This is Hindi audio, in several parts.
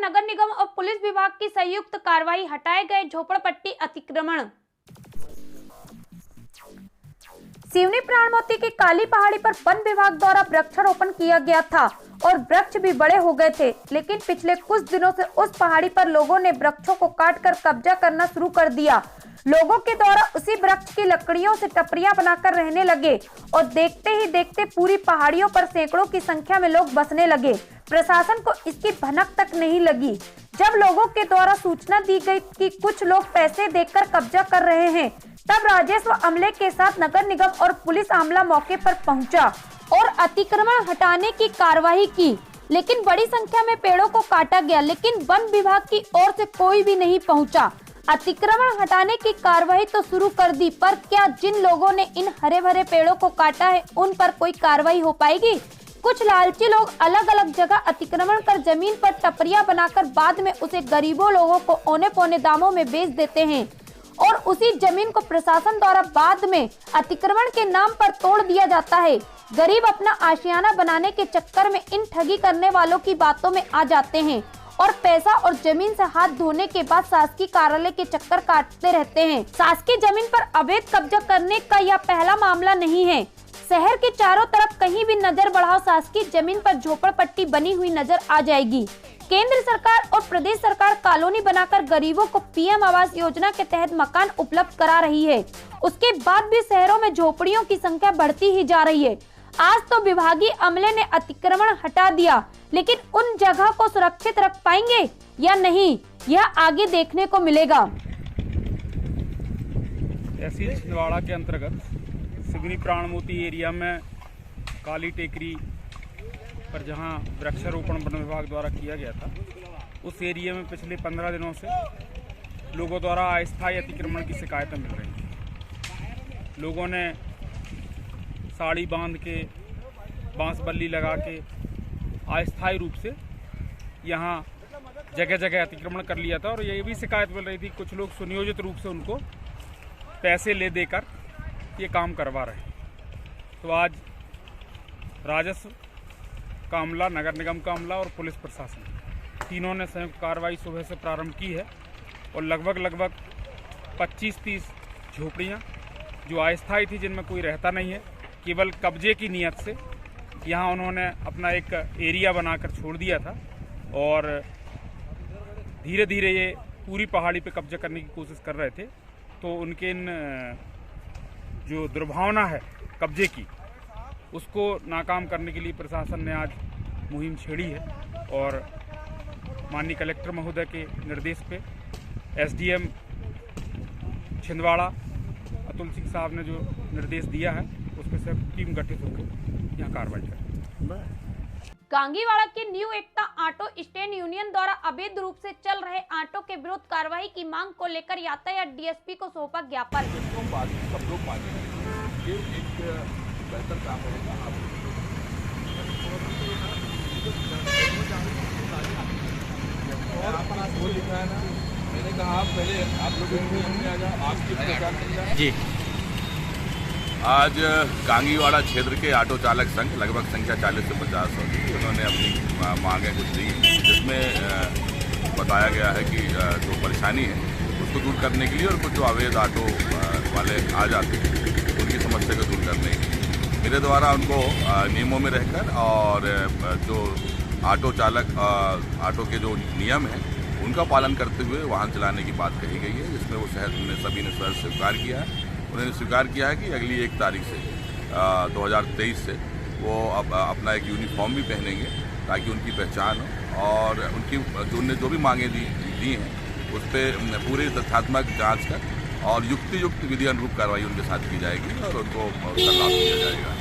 नगर निगम और पुलिस विभाग की संयुक्त कार्रवाई, हटाए गए झोपड़पट्टी अतिक्रमण। सिवनी प्राणमोती की काली पहाड़ी पर वन विभाग द्वारा वृक्षारोपण किया गया था और वृक्ष भी बड़े हो गए थे, लेकिन पिछले कुछ दिनों से उस पहाड़ी पर लोगों ने वृक्षों को काटकर कब्जा करना शुरू कर दिया। लोगों के द्वारा उसी वृक्ष की लकड़ियों से टपरियां बनाकर रहने लगे और देखते ही देखते पूरी पहाड़ियों पर सैकड़ों की संख्या में लोग बसने लगे। प्रशासन को इसकी भनक तक नहीं लगी। जब लोगों के द्वारा सूचना दी गई कि कुछ लोग पैसे देकर कब्जा कर रहे हैं, तब राजस्व अमले के साथ नगर निगम और पुलिस अमला मौके पर पहुंचा और अतिक्रमण हटाने की कार्रवाई की, लेकिन बड़ी संख्या में पेड़ों को काटा गया, लेकिन वन विभाग की ओर से कोई भी नहीं पहुंचा। अतिक्रमण हटाने की कार्रवाई तो शुरू कर दी, पर क्या जिन लोगों ने इन हरे भरे पेड़ों को काटा है उन पर कोई कार्रवाई हो पाएगी? कुछ लालची लोग अलग अलग जगह अतिक्रमण कर जमीन पर टपरियां बनाकर बाद में उसे गरीबों लोगों को औने पौने दामों में बेच देते हैं और उसी जमीन को प्रशासन द्वारा बाद में अतिक्रमण के नाम पर तोड़ दिया जाता है। गरीब अपना आशियाना बनाने के चक्कर में इन ठगी करने वालों की बातों में आ जाते हैं और पैसा और जमीन से हाथ धोने के बाद शासकीय कार्यालय के चक्कर काटते रहते हैं। शासकीय जमीन पर अवैध कब्जा करने का यह पहला मामला नहीं है। शहर के चारों तरफ कहीं भी नजर बढ़ाओ, शासकीय जमीन पर झोपड़पट्टी बनी हुई नजर आ जाएगी। केंद्र सरकार और प्रदेश सरकार कॉलोनी बनाकर गरीबों को पीएम आवास योजना के तहत मकान उपलब्ध करा रही है। उसके बाद भी शहरों में झोपड़ियों की संख्या बढ़ती ही जा रही है। आज तो विभागीय अमले ने अतिक्रमण हटा दिया, लेकिन उन जगह को सुरक्षित रख पाएंगे या नहीं, यह आगे देखने को मिलेगा। तहसील छिंदवाड़ा के अंतर्गत सिवनी प्राणमोती एरिया में काली टेकरी पर जहां वृक्षारोपण वन विभाग द्वारा किया गया था, उस एरिया में पिछले 15 दिनों से लोगों द्वारा अस्थायी अतिक्रमण की शिकायतें मिल रही थी। लोगों ने साड़ी बांध के, बांस बल्ली लगा के अस्थायी रूप से यहाँ जगह जगह अतिक्रमण कर लिया था और ये भी शिकायत मिल रही थी कुछ लोग सुनियोजित रूप से उनको पैसे ले देकर ये काम करवा रहे हैं। तो आज राजस्व का अमला, नगर निगम का अमला और पुलिस प्रशासन तीनों ने संयुक्त कार्रवाई सुबह से प्रारंभ की है और लगभग 25-30 झोपड़ियाँ जो अस्थायी थी, जिनमें कोई रहता नहीं है, केवल कब्जे की नीयत से यहाँ उन्होंने अपना एक एरिया बनाकर छोड़ दिया था और धीरे धीरे ये पूरी पहाड़ी पे कब्जा करने की कोशिश कर रहे थे। तो उनके इन जो दुर्भावना है कब्जे की, उसको नाकाम करने के लिए प्रशासन ने आज मुहिम छेड़ी है और माननीय कलेक्टर महोदय के निर्देश पे एसडीएम छिंदवाड़ा अतुल सिंह साहब ने जो निर्देश दिया है, उस पर सब टीम गठित होकर यहाँ कार्रवाई करें। गांगीवाड़ा के न्यू एकता ऑटो स्टैंड यूनियन द्वारा अवैध रूप से चल रहे ऑटो के विरुद्ध कार्रवाई की मांग को लेकर यातायात डीएसपी को सौंपा ज्ञापन। सब लोग ये एक बेहतर काम होगा। वो लिखा है ना, मैंने कहा पहले आप लोग जी। आज गांगीवाड़ा क्षेत्र के ऑटो चालक संघ लगभग संख्या 40 से 50 होगी, उन्होंने अपनी मांगें कुछ दी, जिसमें बताया गया है कि जो परेशानी है उसको दूर करने के लिए और कुछ जो अवैध ऑटो वाले आ जाते हैं उनकी समस्या को दूर करने के लिए मेरे द्वारा उनको नियमों में रहकर और जो ऑटो चालक ऑटो के जो नियम हैं उनका पालन करते हुए वाहन चलाने की बात कही गई है, जिसमें वो शहर में सभी ने स्वीकार किया है। उन्होंने स्वीकार किया है कि अगली 1 तारीख से 2023 से वो अब अपना एक यूनिफॉर्म भी पहनेंगे ताकि उनकी पहचान हो और उनकी जो भी मांगें दी हैं उस पर पूरी तथ्यात्मक जांच कर और युक्त विधि अनुरूप कार्रवाई उनके साथ की जाएगी और उनको उसका लाभ दिया जाएगा।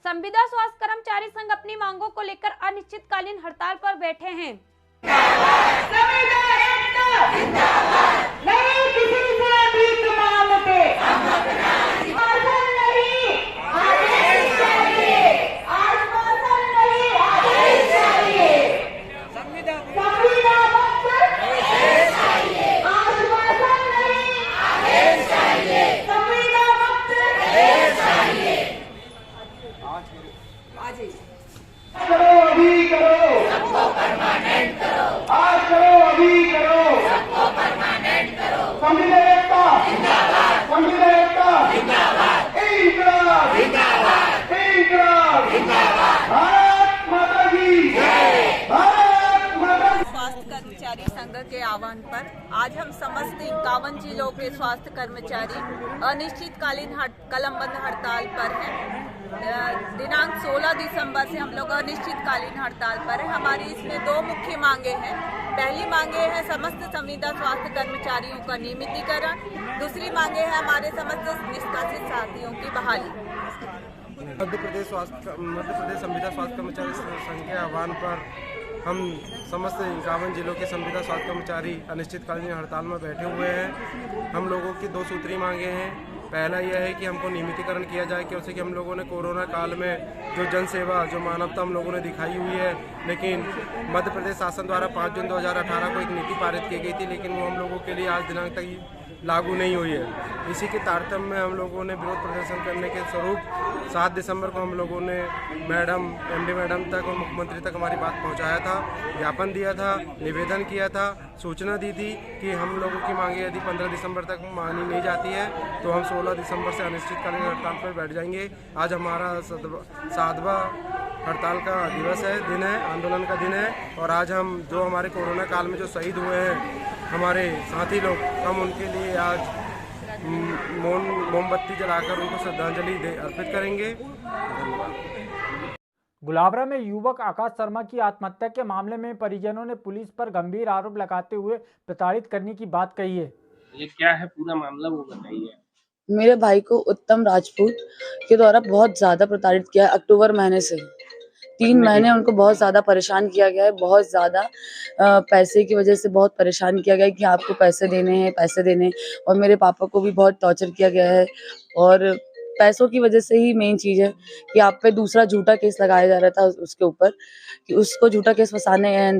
संविदा स्वास्थ्य कर्मचारी संघ अपनी मांगों को लेकर अनिश्चितकालीन हड़ताल पर बैठे हैं। करो अभी करो, सबको करना आज हम समस्त 51 जिलों के स्वास्थ्य कर्मचारी अनिश्चितकालीन कलमबंद हड़ताल पर हैं। दिनांक 16 दिसंबर से हम लोग अनिश्चितकालीन हड़ताल पर हैं। हमारी इसमें दो मुख्य मांगे हैं। पहली मांगे है समस्त संविदा स्वास्थ्य कर्मचारियों का नियमितीकरण, दूसरी मांगे है हमारे समस्त निष्कासित साथियों की बहाली। मध्य प्रदेश संविदा स्वास्थ्य कर्मचारी संघ के आह्वान पर हम समस्त 51 जिलों के संविदा स्वास्थ्य कर्मचारी अनिश्चितकालीन हड़ताल में बैठे हुए हैं। हम लोगों की दो सूत्री मांगे हैं। पहला यह है कि हमको नियमितीकरण किया जाए, क्योंकि कि हम लोगों ने कोरोना काल में जो जन सेवा, जो मानवता हम लोगों ने दिखाई हुई है, लेकिन मध्य प्रदेश शासन द्वारा 5 जून 2018 को एक नीति पारित की गई थी, लेकिन वो हम लोगों के लिए आज दिनांक तक लागू नहीं हुई है। इसी के तारतम्य में हम लोगों ने विरोध प्रदर्शन करने के स्वरूप 7 दिसंबर को हम लोगों ने एमडी मैडम तक और मुख्यमंत्री तक हमारी बात पहुंचाया था, ज्ञापन दिया था, निवेदन किया था, सूचना दी थी कि हम लोगों की मांगे यदि 15 दिसंबर तक मानी नहीं जाती है तो हम 16 दिसंबर से अनिश्चितकालीन हड़ताल पर बैठ जाएंगे। आज हमारा 7वां हड़ताल का दिवस है, दिन है, आंदोलन का दिन है। और आज हम जो हमारे कोरोना काल में जो शहीद हुए हैं हमारे साथी लोग, हम उनके लिए आज मोमबत्ती जलाकर उनको श्रद्धांजलि अर्पित करेंगे। गुलाबरा में युवक आकाश शर्मा की आत्महत्या के मामले में परिजनों ने पुलिस पर गंभीर आरोप लगाते हुए प्रताड़ित करने की बात कही है। ये क्या है पूरा मामला, वो बताइए। मेरे भाई को उत्तम राजपूत के द्वारा बहुत ज्यादा प्रताड़ित किया है। अक्टूबर महीने से 3 महीने उनको बहुत ज्यादा परेशान किया गया है। बहुत ज्यादा पैसे की वजह से बहुत परेशान किया गया है कि आपको पैसे देने हैं, पैसे देने। और मेरे पापा को भी बहुत टॉर्चर किया गया है। और पैसों की वजह से ही मेन चीज है कि आप पे दूसरा झूठा केस लगाया जा रहा था उसके ऊपर, कि उसको झूठा केस फंसाने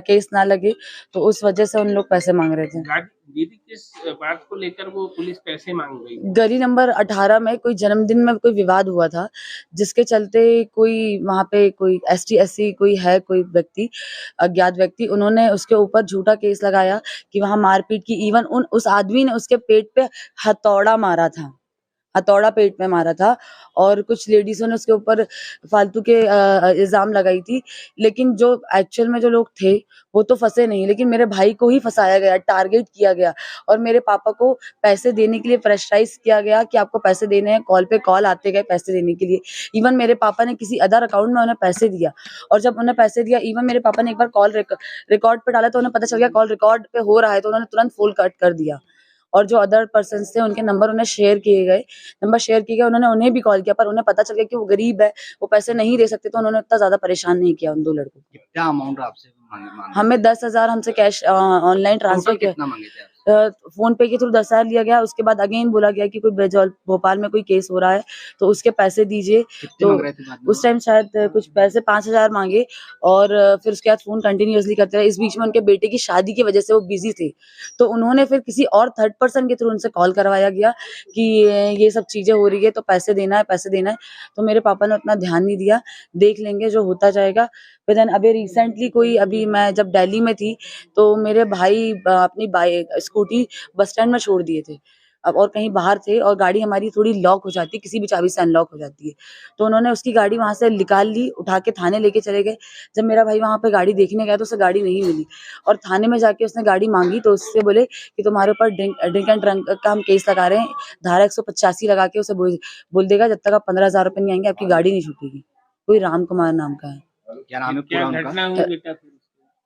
केस ना लगे, तो उस वजह से उन लोग पैसे मांग रहे थे। दीदी किस बात को लेकर वो पुलिस पैसे मांग रही? गली नंबर 18 में कोई जन्मदिन में कोई विवाद हुआ था, जिसके चलते कोई वहाँ पे कोई ST SC कोई है, कोई व्यक्ति, अज्ञात व्यक्ति, उन्होंने उसके ऊपर झूठा केस लगाया कि वहाँ मारपीट की। इवन उस आदमी ने उसके पेट पे हथौड़ा मारा था, हथौड़ा पेट में मारा था। और कुछ लेडीजों ने उसके ऊपर फालतू के इल्जाम लगाई थी, लेकिन जो एक्चुअल में जो लोग थे वो तो फंसे नहीं, लेकिन मेरे भाई को ही फंसाया गया, टारगेट किया गया। और मेरे पापा को पैसे देने के लिए प्रेशराइज किया गया कि आपको पैसे देने हैं। कॉल पे कॉल आते गए पैसे देने के लिए। इवन मेरे पापा ने किसी अदर अकाउंट में उन्हें पैसे दिया, और जब उन्हें पैसे दिया, इवन मेरे पापा ने एक बार कॉल रिकॉर्ड पे डाला तो उन्हें पता चल गया कॉल रिकॉर्ड पे हो रहा है, तो उन्होंने तुरंत फोन कट कर दिया। और जो अदर पर्सन थे उनके नंबर उन्हें शेयर किए गए, उन्होंने उन्हें भी कॉल किया, पर उन्हें पता चल गया कि वो गरीब है, वो पैसे नहीं दे सकते, तो उन्होंने इतना ज्यादा परेशान नहीं किया उन 2 लड़कों को। क्या अमाउंट आपसे मांगे? हमें 10,000 हमसे कैश ऑनलाइन ट्रांसफर किया। कितना मांगे थे? फोन पे के थ्रू 10,000 लिया गया। उसके बाद अगेन बोला गया कि कोई भोपाल में कोई केस हो रहा है तो उसके पैसे दीजिए। तो उस टाइम शायद कुछ पैसे 5,000 मांगे, और फिर उसके बाद फोन कंटिन्यूअसली करते रहे। इस बीच में उनके बेटे की शादी की वजह से वो बिजी थे, तो उन्होंने फिर किसी और थर्ड पर्सन के थ्रू उनसे कॉल करवाया गया कि ये सब चीजें हो रही है, तो पैसे देना है, पैसे देना है। तो मेरे पापा ने उतना ध्यान नहीं दिया, देख लेंगे जो होता जाएगा। फिर देन अभी रिसेंटली अभी मैं जब दिल्ली में थी तो मेरे भाई अपनी स्कूटी बस स्टैंड में छोड़ दिए थे, अब और कहीं बाहर थे, और गाड़ी हमारी थोड़ी लॉक हो जाती है, किसी भी चाबी से अनलॉक हो जाती है। तो उन्होंने उसकी गाड़ी वहां से निकाल ली, उठा के थाने लेके चले गए। जब मेरा भाई वहां पे गाड़ी देखने गया तो उसे गाड़ी नहीं मिली, और थाने में जाके उसने गाड़ी मांगी तो उससे बोले कि तुम्हारे ऊपर ड्रिंक एंड ड्रंक का हम केस लगा रहे हैं, धारा 185 लगा के उसे बोल देगा जब तक आप 15,000 रुपए नहीं आएंगे आपकी गाड़ी नहीं छूटेगी। कोई राम कुमार नाम का है। क्या नाम है पूरा उनका?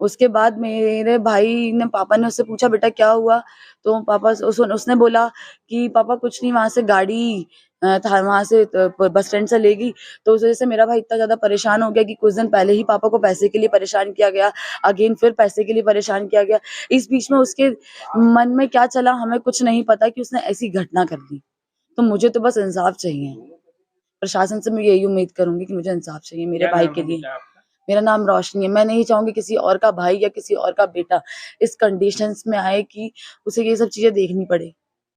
उसके बाद मेरे भाई ने, पापा ने उससे पूछा बेटा क्या हुआ, तो पापा उसने बोला कि पापा कुछ नहीं, वहां से गाड़ी था, वहां से बस स्टैंड से लेगी। तो उस वजह से मेरा भाई इतना ज्यादा परेशान हो गया कि कुछ दिन पहले ही पापा को पैसे के लिए परेशान किया गया, अगेन फिर पैसे के लिए परेशान किया गया। इस बीच में उसके मन में क्या चला हमें कुछ नहीं पता कि उसने ऐसी घटना कर दी। तो मुझे तो बस इंसाफ चाहिए, प्रशासन से मैं यही उम्मीद करूंगी कि मुझे इंसाफ चाहिए मेरे भाई के लिए। मेरा नाम रोशनी है। मैं नहीं चाहूंगी किसी और का भाई या किसी और का बेटा इस कंडीशंस में आए कि उसे ये सब चीजें देखनी पड़े।